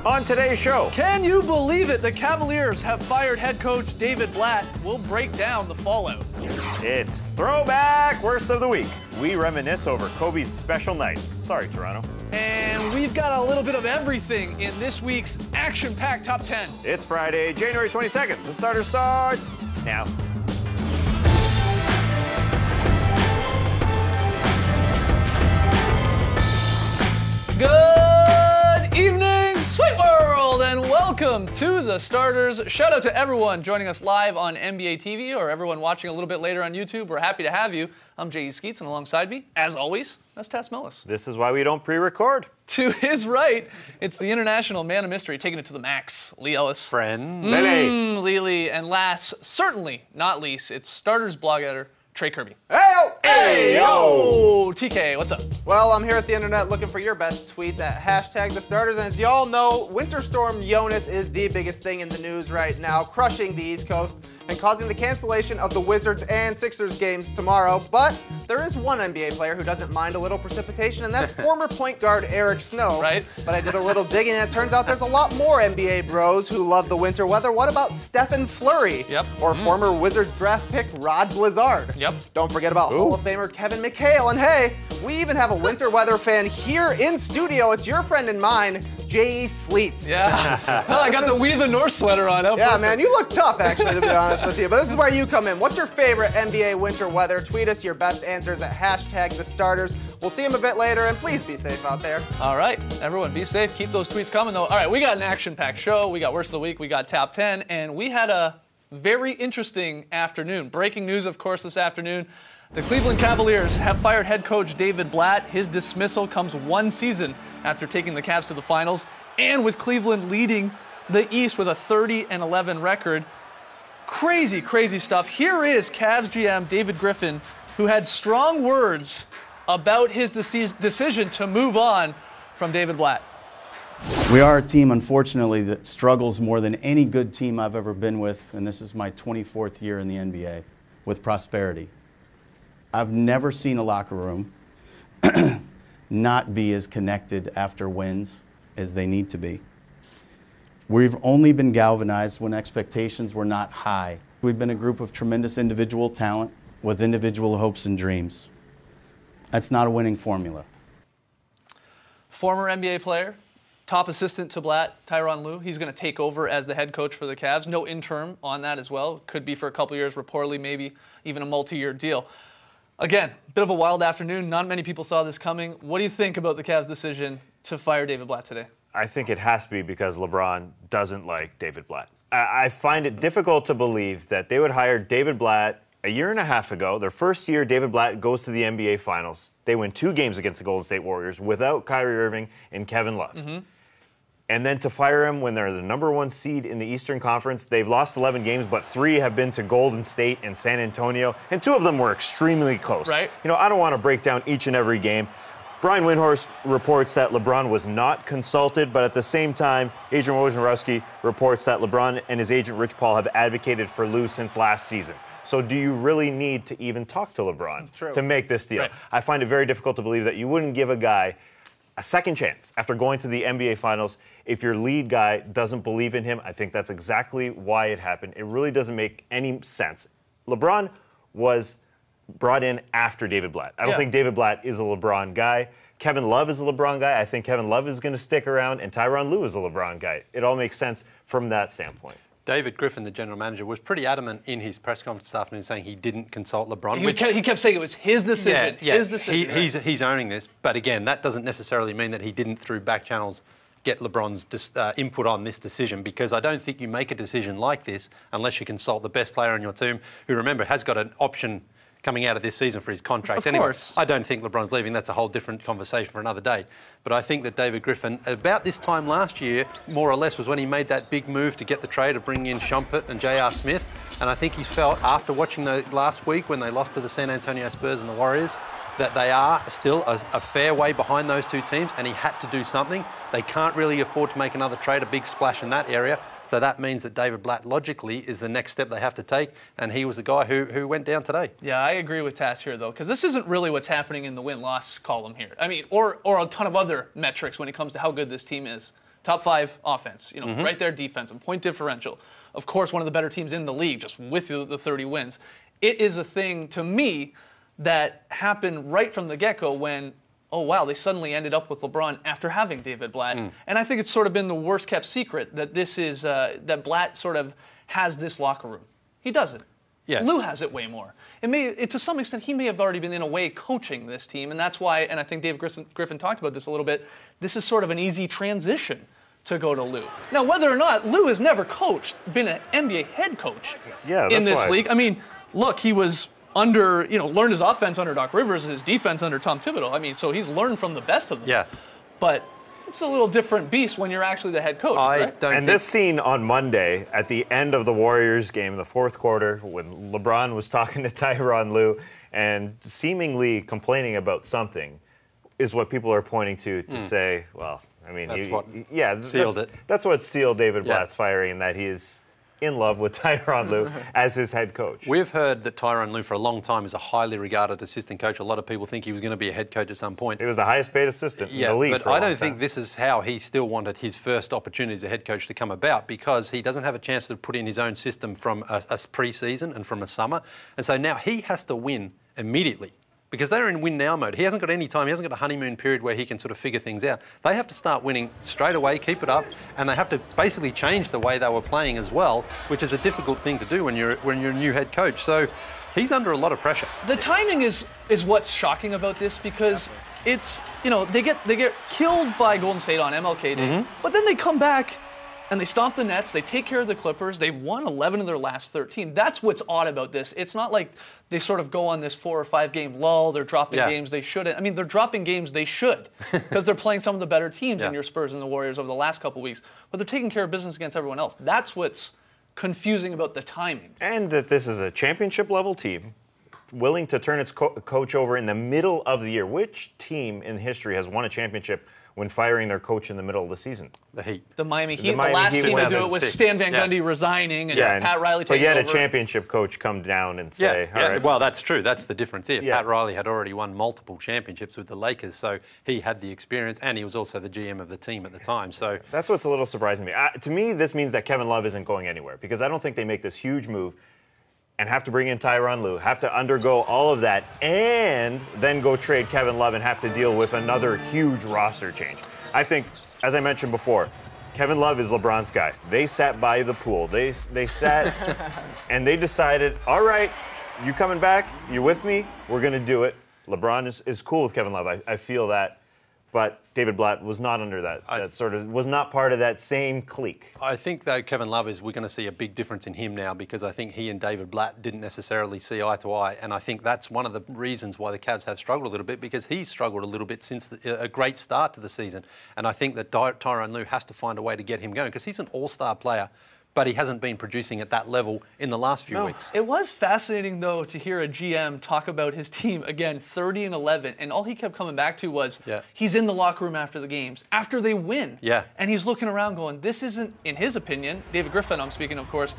On today's show, can you believe it? The Cavaliers have fired head coach David Blatt. We'll break down the fallout. It's Throwback Worst of the Week. We reminisce over Kobe's special night. Sorry, Toronto. And we've got a little bit of everything in this week's action-packed Top 10. It's Friday, January 22nd. The starter starts now. Good evening, Sweet World, and welcome to the starters. Shout out to everyone joining us live on NBA TV or everyone watching a little bit later on YouTube. We're happy to have you. I'm J.E. Skeets, and alongside me, as always, that's Tass Mellis. This is why we don't pre-record. To his right, it's the international man of mystery, taking it to the max, Lee Ellis. Friend. Lily. And last, certainly not least, it's starters blog editor, Trey Kirby. Hey-o! Hey-yo! TK, what's up? Well, I'm here at the internet looking for your best tweets at #TheStarters. And as y'all know, Winter Storm Jonas is the biggest thing in the news right now, crushing the East Coast and causing the cancellation of the Wizards and Sixers games tomorrow. But there is one NBA player who doesn't mind a little precipitation, and that's former point guard Eric Snow. Right. But I did a little digging, and it turns out there's a lot more NBA bros who love the winter weather. What about Stephen Fleury? Yep. Or former Wizards draft pick Rod Blizzard? Yep. Don't forget about Hall of Famer Kevin McHale. And hey, we even have a winter weather fan here in studio. It's your friend and mine, J.E. Sleets. Yeah. Well, I got the We the North sweater on. Yeah, perfect. Man, you look tough, actually, to be honest with you. But this is where you come in. What's your favorite NBA winter weather? Tweet us your best answers at #TheStarters. We'll see them a bit later, and please be safe out there. All right, everyone, be safe. Keep those tweets coming, though. All right, we got an action-packed show. We got Worst of the Week. We got Top 10, and we had a very interesting afternoon. Breaking news, of course, this afternoon. The Cleveland Cavaliers have fired head coach David Blatt. His dismissal comes one season after taking the Cavs to the finals, and with Cleveland leading the East with a 30-11 record. Crazy, crazy stuff. Here is Cavs GM David Griffin, who had strong words about his decision to move on from David Blatt. We are a team, unfortunately, that struggles more than any good team I've ever been with, and this is my 24th year in the NBA, with prosperity. I've never seen a locker room not be as connected after wins as they need to be. We've only been galvanized when expectations were not high. We've been a group of tremendous individual talent with individual hopes and dreams. That's not a winning formula. Former NBA player, top assistant to Blatt, Tyronn Lue. He's going to take over as the head coach for the Cavs. No interim on that as well. Could be for a couple years, reportedly maybe even a multi-year deal. Again, bit of a wild afternoon. Not many people saw this coming. What do you think about the Cavs' decision to fire David Blatt today? I think it has to be because LeBron doesn't like David Blatt. I find it difficult to believe that they would hire David Blatt a year and a half ago. Their first year, David Blatt goes to the NBA Finals. They win 2 games against the Golden State Warriors without Kyrie Irving and Kevin Love. And then to fire him when they're the #1 seed in the Eastern Conference. They've lost 11 games, but 3 have been to Golden State and San Antonio, and 2 of them were extremely close. Right. You know, I don't want to break down each and every game. Brian Windhorst reports that LeBron was not consulted, but at the same time, Adrian Wojnarowski reports that LeBron and his agent Rich Paul have advocated for Lue since last season. So do you really need to even talk to LeBron to make this deal? Right. I find it very difficult to believe that you wouldn't give a guy a second chance after going to the NBA Finals if your lead guy doesn't believe in him. I think that's exactly why it happened. It really doesn't make any sense. LeBron was brought in after David Blatt. I don't think David Blatt is a LeBron guy. Kevin Love is a LeBron guy. I think Kevin Love is going to stick around, and Tyronn Lue is a LeBron guy. It all makes sense from that standpoint. David Griffin, the general manager, was pretty adamant in his press conference this afternoon saying he didn't consult LeBron. He kept saying it was his decision. His decision. He's owning this. But again, that doesn't necessarily mean that he didn't, through back channels, get LeBron's input on this decision, because I don't think you make a decision like this unless you consult the best player on your team, who, remember, has got an option coming out of this season for his contract. Of course. I don't think LeBron's leaving. That's a whole different conversation for another day. But I think that David Griffin, about this time last year, more or less, was when he made that big move to get the trade of bringing in Shumpert and J.R. Smith. And I think he felt, after watching the last week when they lost to the San Antonio Spurs and the Warriors, that they are still a fair way behind those two teams, and he had to do something. They can't really afford to make another trade, a big splash in that area. So that means that David Blatt, logically, is the next step they have to take, and he was the guy who went down today. Yeah, I agree with Tass here, though, because this isn't really what's happening in the win-loss column here. I mean, or a ton of other metrics when it comes to how good this team is. Top 5 offense, right there, defense and point differential. Of course, one of the better teams in the league, just with the 30 wins. It is a thing, to me, that happened right from the get-go when, oh, wow, they suddenly ended up with LeBron after having David Blatt. And I think it's sort of been the worst-kept secret that this is, that Blatt sort of has this locker room. He doesn't. Yeah. Lou has it way more. To some extent, he may have already been, in a way, coaching this team, and that's why, and I think Dave Griffin talked about this a little bit, this is sort of an easy transition to go to Lou. Now, whether or not, Lou has never been an NBA head coach in this league. I mean, look, he was learned his offense under Doc Rivers, his defense under Tom Thibodeau. I mean, so he's learned from the best of them. Yeah. But it's a little different beast when you're actually the head coach, right? And this scene on Monday at the end of the Warriors game, the fourth quarter, when LeBron was talking to Tyronn Lue and seemingly complaining about something, is what people are pointing to say, well, I mean, sealed it. That's what sealed David Blatt's firing, and that he is in love with Tyronn Lue as his head coach. We've heard that Tyronn Lue for a long time is a highly regarded assistant coach. A lot of people think he was going to be a head coach at some point. He was the highest paid assistant in the league but for a long I don't time. think this is how he still wanted his first opportunity as a head coach to come about, because he doesn't have a chance to put in his own system from a pre-season and from a summer. And so now he has to win immediately, because they're in win-now mode. He hasn't got any time. He hasn't got a honeymoon period where he can sort of figure things out. They have to start winning straight away, keep it up, and they have to basically change the way they were playing as well, which is a difficult thing to do when you're a new head coach. So he's under a lot of pressure. The timing is what's shocking about this, because it's, they get killed by Golden State on MLK Day, but then they come back and they stomp the Nets, they take care of the Clippers, they've won 11 of their last 13. That's what's odd about this. It's not like they sort of go on this 4 or 5 game lull, they're dropping games they shouldn't. I mean, they're dropping games they should, because they're playing some of the better teams in your Spurs and the Warriors over the last couple weeks, but they're taking care of business against everyone else. That's what's confusing about the timing. And that this is a championship level team willing to turn its coach over in the middle of the year. Which team in history has won a championship when firing their coach in the middle of the season? The Heat. The Miami Heat. The last team to do it was Stan Van Gundy resigning and Pat Riley taking over. But you had a championship coach come down and say, all right. Well, that's true. That's the difference here. Pat Riley had already won multiple championships with the Lakers, so he had the experience, and he was also the GM of the team at the time. So that's what's a little surprising to me. To me, this means that Kevin Love isn't going anywhere, because I don't think they make this huge move and have to bring in Tyronn Lue, have to undergo all of that, and then go trade Kevin Love and have to deal with another huge roster change. I think, as I mentioned before, Kevin Love is LeBron's guy. They sat by the pool. They sat and they decided, all right, you coming back? You with me? We're going to do it. LeBron is cool with Kevin Love. I feel that. But David Blatt was not under that. Was not part of that same clique. I think, though, Kevin Love we're going to see a big difference in him now, because I think he and David Blatt didn't necessarily see eye to eye. And I think that's one of the reasons why the Cavs have struggled a little bit, because he's struggled a little bit since a great start to the season. And I think that Tyronn Lue has to find a way to get him going, because he's an all-star player, but he hasn't been producing at that level in the last few weeks. It was fascinating, though, to hear a GM talk about his team, again, 30-11, and all he kept coming back to was he's in the locker room after the games, after they win. And he's looking around going, this isn't, in his opinion, David Griffin I'm speaking of course,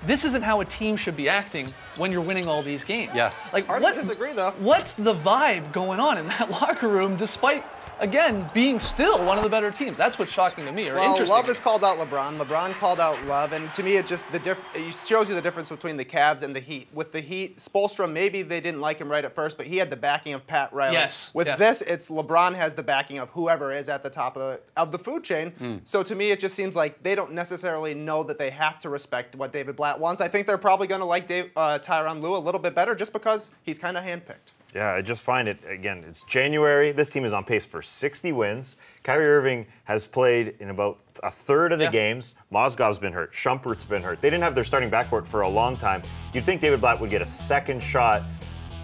this isn't how a team should be acting when you're winning all these games. Like, Hard to disagree, though. What's the vibe going on in that locker room, despite, again, being still one of the better teams? That's what's shocking to me, or interesting. Love has called out LeBron. LeBron called out Love, and to me, it just it shows you the difference between the Cavs and the Heat. With the Heat, Spoelstra, maybe they didn't like him right at first, but he had the backing of Pat Riley. With this, it's LeBron has the backing of whoever is at the top of the food chain. So to me, it just seems like they don't necessarily know that they have to respect what David Blatt wants. I think they're probably going to like Tyronn Lue a little bit better, just because he's kind of handpicked. Yeah, I just find it, again, it's January. This team is on pace for 60 wins. Kyrie Irving has played in about a third of the games. Mozgov's been hurt. Shumpert's been hurt. They didn't have their starting backcourt for a long time. You'd think David Blatt would get a second shot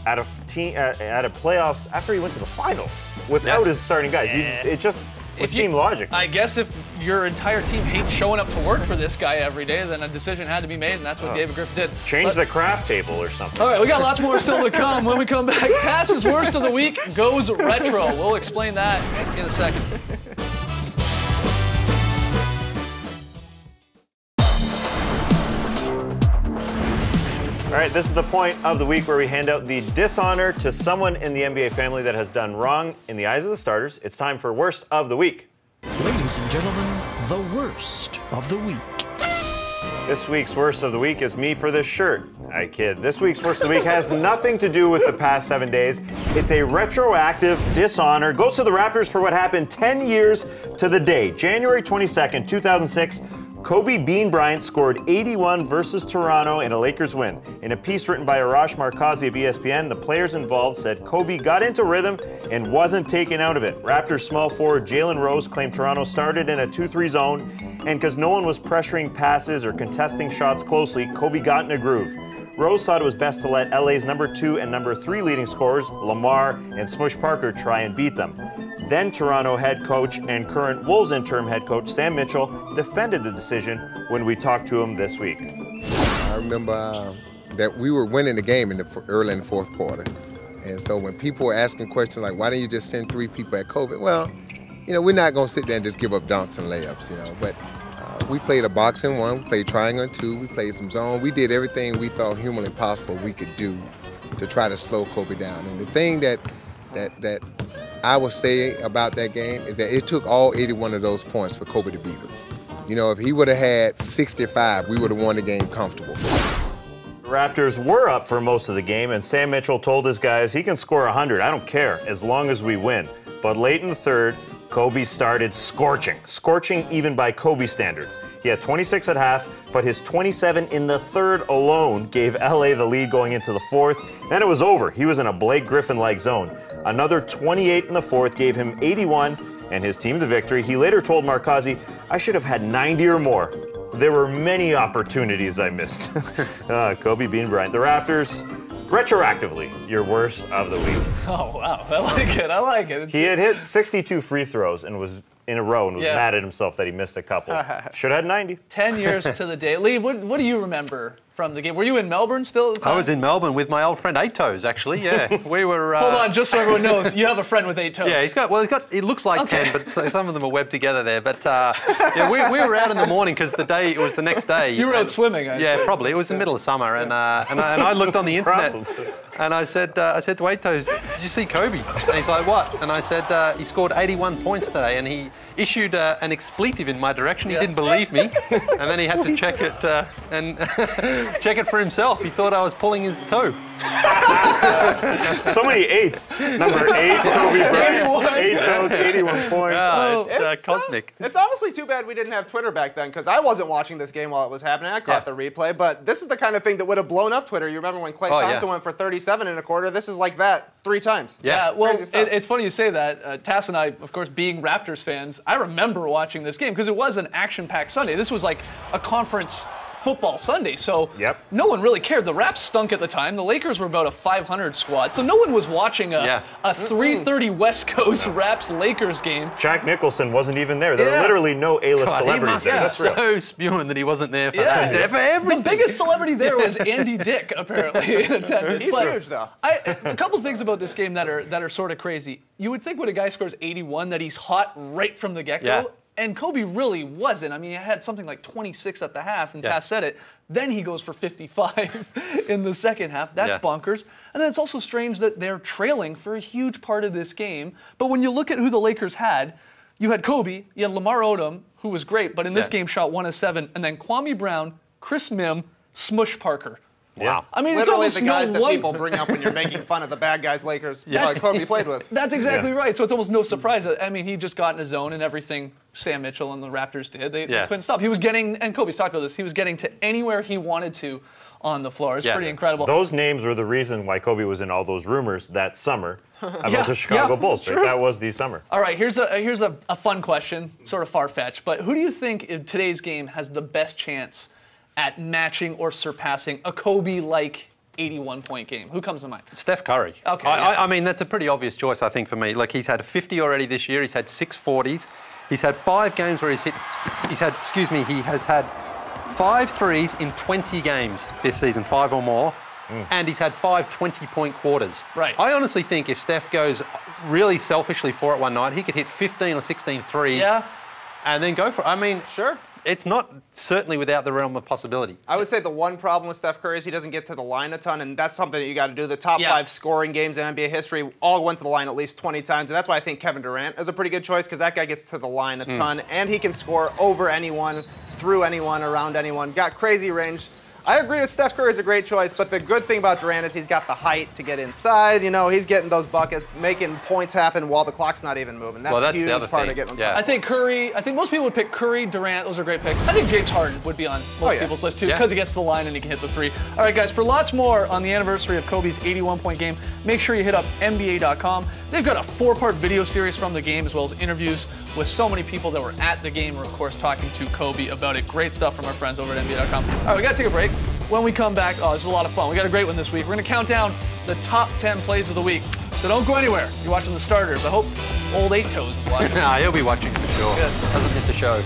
at a playoffs after he went to the finals without his starting guys. Would seem logical. I guess if your entire team hates showing up to work for this guy every day, then a decision had to be made, and that's what David Griffin did. Change the craft table or something. All right, we got lots more still to come. When we come back, Tass's worst of the week goes retro. We'll explain that in a second. All right, this is the point of the week where we hand out the dishonor to someone in the NBA family that has done wrong in the eyes of the starters. It's time for Worst of the Week. Ladies and gentlemen, the Worst of the Week. This week's Worst of the Week is me for this shirt. I kid. This week's Worst of the Week has nothing to do with the past 7 days. It's a retroactive dishonor. Goes to the Raptors for what happened 10 years to the day. January 22nd, 2006. Kobe Bean Bryant scored 81 versus Toronto in a Lakers win. In a piece written by Arash Markazi of ESPN, the players involved said Kobe got into rhythm and wasn't taken out of it. Raptors small forward Jalen Rose claimed Toronto started in a 2-3 zone, and because no one was pressuring passes or contesting shots closely, Kobe got in a groove. Rose thought it was best to let LA's number 2 and number 3 leading scorers, Lamar and Smush Parker, try and beat them. Then Toronto head coach and current Wolves interim head coach Sam Mitchell defended the decision when we talked to him this week. I remember that we were winning the game early in the fourth quarter. And so when people were asking questions like, why didn't you just send 3 people at Kobe? Well, we're not going to sit there and just give up dunks and layups, But we played a box and 1, we played triangle and 2, we played some zone. We did everything we thought humanly possible we could do to try to slow Kobe down. And the thing that I would say about that game is that it took all 81 of those points for Kobe to beat us. If he would have had 65, we would have won the game comfortable. The Raptors were up for most of the game, and Sam Mitchell told his guys he can score 100. I don't care, as long as we win. But late in the third, Kobe started scorching even by Kobe standards. He had 26 at half, but his 27 in the third alone gave LA the lead going into the fourth. Then it was over. He was in a Blake Griffin-like zone. Another 28 in the fourth gave him 81 and his team the victory. He later told Markazi, I should have had 90 or more. There were many opportunities I missed. Kobe Bean Bryant. The Raptors, retroactively, your worst of the week. Oh, wow. I like it. He had hit 62 free throws and was in a row and was mad at himself that he missed a couple. Should have had 90. 10 years to the day. Lee, what do you remember from the game? Were you in Melbourne still at the time? I was in Melbourne with my old friend Eight Toes, actually, yeah. We were... Hold on, just so everyone knows, you have a friend with 8 toes. Yeah, it looks like 10, but some of them are webbed together there. But we were out in the morning because it was the next day. You were out swimming, I Yeah, probably. It was the middle of summer, and I looked on the internet, and I said to Eight Toes, did you see Kobe? And he's like, what? And I said, he scored 81 points today, and he issued an expletive in my direction. He didn't believe me, and then he had to check it and check it for himself. He thought I was pulling his toe. So many 8s. Number 8, Kobe Bryant. 8 toes, 81 points. Yeah, it's cosmic. It's honestly too bad we didn't have Twitter back then, because I wasn't watching this game while it was happening. I caught the replay, but this is the kind of thing that would have blown up Twitter. You remember when Klay Thompson went for 37 in a quarter? This is like that 3 times. Yeah, well, it's funny you say that. Tass and I, of course, being Raptors fans, I remember watching this game because it was an action-packed Sunday. This was like a conference football Sunday, so no one really cared. The Raps stunk at the time. The Lakers were about a 500 squad, so no one was watching a 3:30 West Coast Raps-Lakers game. Jack Nicholson wasn't even there. There were literally no A-list celebrities there. He must be so spewing that he wasn't there for The everything. biggest celebrity there was Andy Dick, apparently, in attendance. He's huge, though. A couple things about this game that are sort of crazy. You would think when a guy scores 81 that he's hot right from the get-go. Yeah. And Kobe really wasn't. I mean, he had something like 26 at the half, and Tass said it. Then he goes for 55 in the second half. That's bonkers. And then it's also strange that they're trailing for a huge part of this game. But when you look at who the Lakers had, you had Kobe, you had Lamar Odom, who was great, but in this game shot 1 of 7, and then Kwame Brown, Chris Mim, Smush Parker. Wow. I mean, literally it's the guys that people bring up when you're making fun of the bad guys Lakers Kobe played with. That's exactly right. So it's almost no surprise. I mean, he just got in his zone and everything Sam Mitchell and the Raptors did, they couldn't stop. He was getting, and Kobe's talked about this, he was getting to anywhere he wanted to on the floor. It's pretty incredible. Those names were the reason why Kobe was in all those rumors that summer about the Chicago Bulls. Right? That was the summer. All right, here's a fun question, sort of far-fetched, but who do you think in today's game has the best chance at matching or surpassing a Kobe-like 81-point game? Who comes to mind? Steph Curry. Okay. I mean, that's a pretty obvious choice, I think, for me. Like, he's had 50 already this year. He's had 6 40s. He's had 5 games where he has had 5 threes in 20 games this season, 5 or more. And he's had 5 20-point quarters. Right. I honestly think if Steph goes really selfishly for it one night, he could hit 15 or 16 threes and then go for it. I mean, Sure. It's not certainly without the realm of possibility. I would say the one problem with Steph Curry is he doesn't get to the line a ton, and that's something that you got to do. The top 5 scoring games in NBA history all went to the line at least 20 times, and that's why I think Kevin Durant is a pretty good choice, because that guy gets to the line a ton, and he can score over anyone, through anyone, around anyone. Got crazy range. I agree with Steph Curry is a great choice, but the good thing about Durant is he's got the height to get inside. You know, he's getting those buckets, making points happen while the clock's not even moving. That's a huge part of getting them. I think most people would pick Curry, Durant. Those are great picks. I think James Harden would be on most people's list too, because he gets to the line and he can hit the 3. All right, guys, for lots more on the anniversary of Kobe's 81-point game, make sure you hit up NBA.com. They've got a 4-part video series from the game, as well as interviews with so many people that were at the game, or of course talking to Kobe about it. Great stuff from our friends over at NBA.com. All right, we got to take a break. When we come back, this is a lot of fun. We got a great one this week. We're going to count down the top 10 plays of the week. So don't go anywhere. You're watching the starters. I hope old 8 Toes is watching. Nah, he'll be watching for sure. Good. Doesn't miss a show.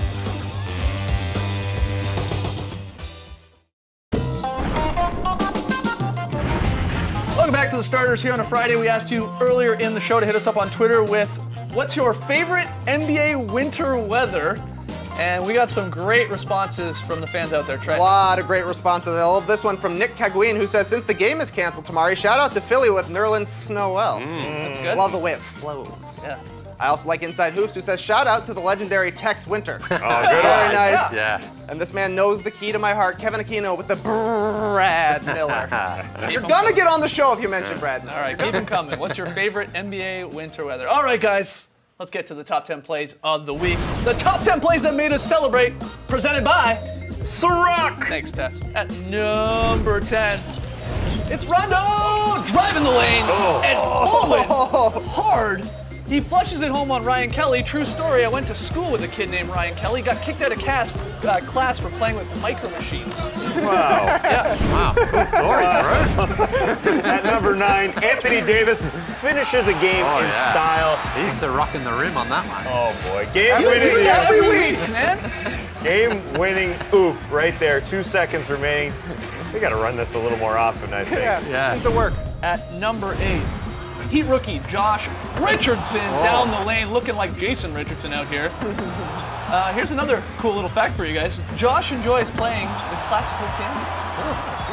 Welcome back to the starters here on a Friday. We asked you earlier in the show to hit us up on Twitter with what's your favorite NBA winter weather? And we got some great responses from the fans out there, Trey. A lot of great responses. I love this one from Nick Caguin, who says, since the game is canceled tomorrow, shout out to Philly with Nerlens Snowell. That's good. Love the way it flows. Yeah. I also like Inside Hoops, who says, shout out to the legendary Tex Winter. Oh, good Very one. nice. Yeah. And this man knows the key to my heart, Kevin Aquino with the Brad Miller. You're gonna get on the show if you mention Brad Miller. All right, keep them coming. What's your favorite NBA winter weather? All right, guys. Let's get to the top 10 plays of the week. The top 10 plays that made us celebrate, presented by Ciroc. Thanks, Tess. At number 10, it's Rondo driving the lane and falling hard. He flushes it home on Ryan Kelly. True story, I went to school with a kid named Ryan Kelly. Got kicked out of class for playing with micro machines. Wow. Wow, cool story, bro. At number 9, Anthony Davis finishes a game in style. He's rocking the rim on that one. Oh boy, game-winning Every week, man. game-winning oop right there. 2 seconds remaining. We got to run this a little more often, I think. Yeah. Need to work. At number 8, Heat rookie Josh Richardson down the lane, looking like Jason Richardson out here. Here's another cool little fact for you guys. Josh enjoys playing the classical piano.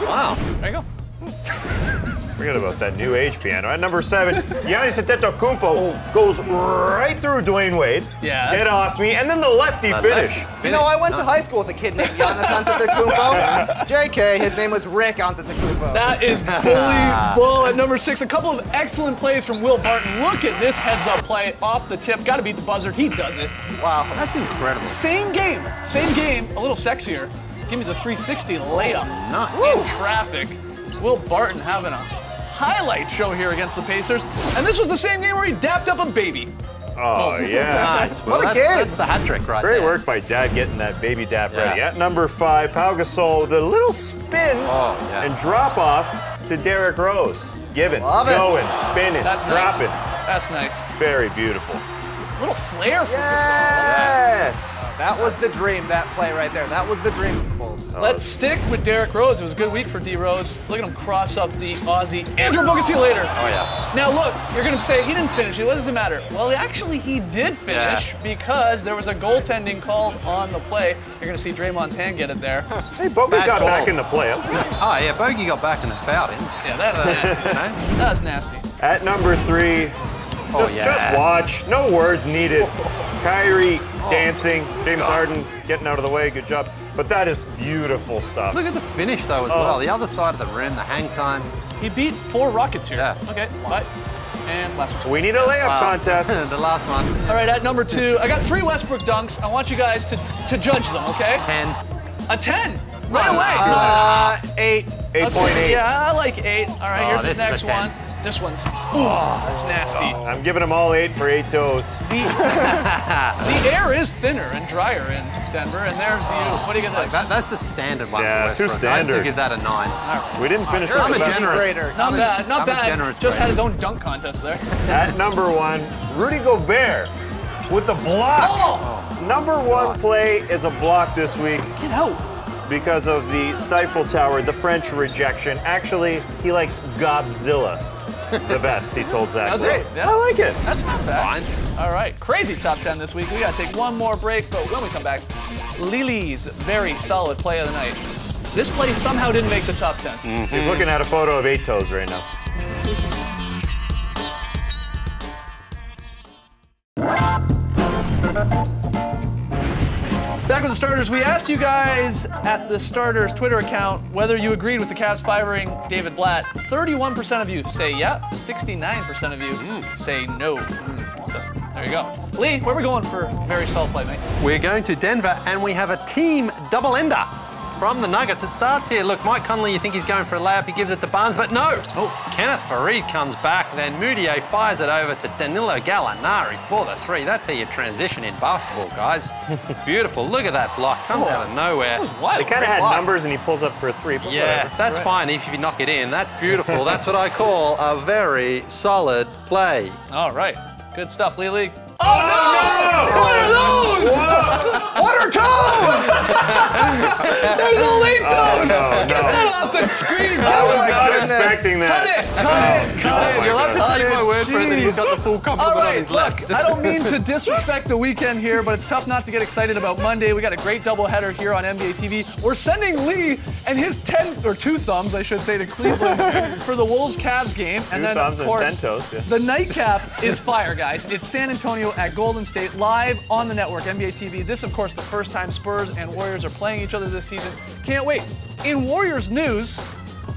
Wow. There you go. Forget about that new age piano. At number 7, Giannis Antetokounmpo goes right through Dwayne Wade. Yeah. Get off me, and then the lefty finish. You know, I went to high school with a kid named Giannis Antetokounmpo. JK, his name was Rick Antetokounmpo. That is bully bull. At number 6, a couple of excellent plays from Will Barton. Look at this heads-up play off the tip. Got to beat the buzzer. He does it. Wow. That's incredible. Same game, a little sexier. Give me the 360 layup. In traffic. Will Barton having a highlight show here against the Pacers. And this was the same game where he dapped up a baby. Oh, yeah. Nice. Well, What a game. That's the hat trick right Great there. work by Dad getting that baby dap ready. At number 5, Pau Gasol with a little spin and drop off to Derrick Rose. Giving, Love it. going, spinning, That's dropping. nice. That's nice. Very beautiful. Little flair for Yes. That was the dream, that play right there. That was the dream of the Bulls. Gasol. Let's stick with Derrick Rose. It was a good week for D Rose. Look at him cross up the Aussie. Andrew Bogut, see you later. Oh, yeah. Now look, you're going to say he didn't finish it. What does it matter? Well, actually he did finish because there was a goaltending called on the play. You're going to see Draymond's hand get it there. Hey, Bogut Bad got call. back in the play. That was nice. Oh, yeah, Bogey got back and fouled him. Yeah, that was nasty. At number 3, just watch. No words needed. Kyrie dancing. James Harden getting out of the way. Good job. But that is beautiful stuff. Look at the finish, though, as well. The other side of the rim, the hang time. He beat 4 Rockets here. Yeah. Okay, bye. And last one. We need a layup contest. The last one. All right, at number 2, I got 3 Westbrook dunks. I want you guys to judge them, okay? 10. A 10. right away. 8. 8.8. Yeah, I like 8. All right, here's this his is next a one. 10. This one's, that's nasty. I'm giving them all 8 for 8 toes. The air is thinner and drier in Denver, and there's the U. What do you get this? That's the standard one. Yeah, for too Westbrook. I still standard. give that a 9. We didn't finish I'm with a the best. generous. Grader. Not bad, not I'm a bad. generous Just had grader. his own dunk contest there. At number 1, Rudy Gobert with a block. Number 1 play is a block this week Get out. because of the Stifle Tower, the French rejection. Actually, he likes Godzilla the best, he told Zach. That's Lowe. it. Yeah. I like it. That's not bad. All right, crazy top 10 this week. We got to take one more break, but when we come back, Lili's very solid play of the night. This play somehow didn't make the top 10. He's looking at a photo of 8 toes right now. Back with the starters, we asked you guys at the starters Twitter account whether you agreed with the Cavs firing David Blatt. 31% of you say yeah, 69% of you say no. So there you go. Lee, where are we going for very solid play, mate? We're going to Denver, and we have a team double-ender from the Nuggets. It starts here. Look, Mike Conley, you think he's going for a layup. He gives it to Barnes, but no. Oh, Kenneth Faried comes back. Then Moutier fires it over to Danilo Gallinari for the 3. That's how you transition in basketball, guys. Beautiful. Look at that block. Comes out of nowhere. That was wild. They kind of Great had block. numbers and he pulls up for a 3. But Yeah, whatever. that's fine if you knock it in. That's beautiful. That's what I call a very solid play. All right, good stuff, Lee. Oh, no! What are those? What are toes? There's a late toes! no, Get no. that off the screen! I was my not goodness. expecting Cut that. it! Cut it! Cut it! You'll have to Cut take it. my word for it that he's Jeez. got the full complement All on right, his look, left. I don't mean to disrespect the weekend here, but it's tough not to get excited about Monday. We got a great doubleheader here on NBA TV. We're sending Lee and his 10, or 2 thumbs, I should say, to Cleveland for the Wolves-Cavs game. And 2 then, thumbs of and course, 10 toes. Yeah. the nightcap is fire, guys. It's San Antonio at Golden State, live on the network, NBA TV. This, of course, the first time Spurs and Warriors are playing each other this season. Can't wait. In Warriors news,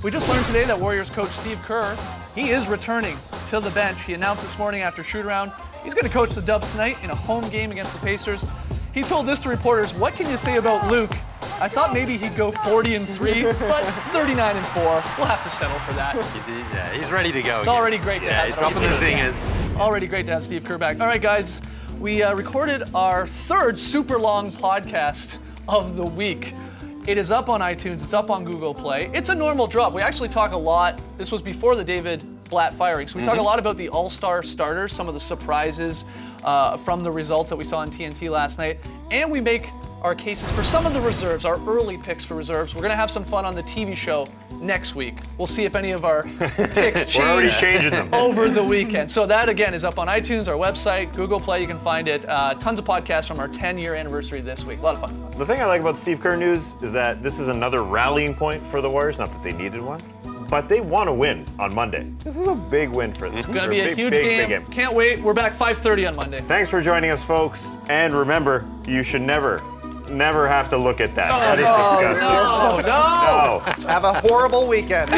we just learned today that Warriors coach Steve Kerr, he is returning to the bench. He announced this morning after shoot-around, he's going to coach the Dubs tonight in a home game against the Pacers. He told this to reporters, "What can you say about Luke? I thought maybe he'd go 40-3, but 39-4. We'll have to settle for that." Yeah, he's ready to go. It's already great to have he's Steve dropping the Kerr. fingers. Already great to have Steve Kerr back. All right, guys, we recorded our 3rd super long podcast of the week. It is up on iTunes. It's up on Google Play. It's a normal drop. We actually talk a lot. This was before the David Blatt firing. So we talk a lot about the all-star starters, some of the surprises from the results that we saw on TNT last night. And we make our cases for some of the reserves, our early picks for reserves. We're going to have some fun on the TV show next week. We'll see if any of our picks change. We're already changing them. Over the weekend. So that, again, is up on iTunes, our website, Google Play. You can find it. Tons of podcasts from our 10-year anniversary this week. A lot of fun. The thing I like about the Steve Kerr news is that this is another rallying point for the Warriors. Not that they needed one, but they want to win on Monday. This is a big win for them. It's going to be a huge game. Can't wait. We're back 5:30 on Monday. Thanks for joining us, folks. And remember, you should never have to look at that. That is disgusting. No. No. Have a horrible weekend.